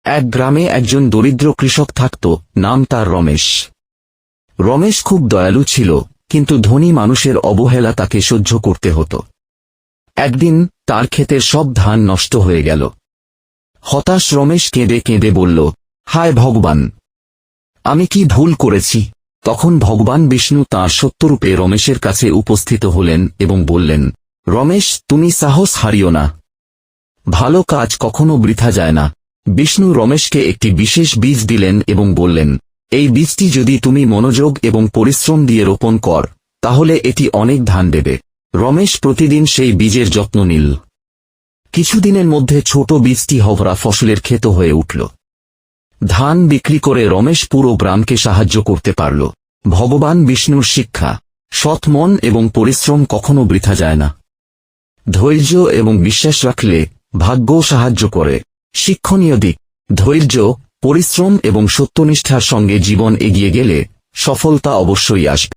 এক গ্রামে একজন দরিদ্র কৃষক থাকত, নাম তার রমেশ। রমেশ খুব দয়ালু ছিল, কিন্তু ধনী মানুষের অবহেলা তাকে সহ্য করতে হতো। একদিন তার ক্ষেতের সব ধান নষ্ট হয়ে গেল। হতাশ রমেশ কেঁদে কেঁদে বলল, হায় ভগবান, আমি কি ভুল করেছি? তখন ভগবান বিষ্ণু তাঁর সত্যরূপে রমেশের কাছে উপস্থিত হলেন এবং বললেন, রমেশ, তুমি সাহস হারিও না। ভালো কাজ কখনো বৃথা যায় না। বিষ্ণু রমেশকে একটি বিশেষ বীজ দিলেন এবং বললেন, এই বীজটি যদি তুমি মনোযোগ এবং পরিশ্রম দিয়ে রোপণ কর, তাহলে এটি অনেক ধান দেবে। রমেশ প্রতিদিন সেই বীজের যত্ন নিল। কিছুদিনের মধ্যে ছোট বীজটি হভরা ফসলের ক্ষেত হয়ে উঠল। ধান বিক্রি করে রমেশ পুরো গ্রামকে সাহায্য করতে পারল। ভগবান বিষ্ণুর শিক্ষা, সৎ মন এবং পরিশ্রম কখনো বৃথা যায় না। ধৈর্য এবং বিশ্বাস রাখলে ভাগ্যও সাহায্য করে। শিক্ষণীয় দিক: ধৈর্য, পরিশ্রম এবং সত্যনিষ্ঠার সঙ্গে জীবন এগিয়ে গেলে সফলতা অবশ্যই আসবে।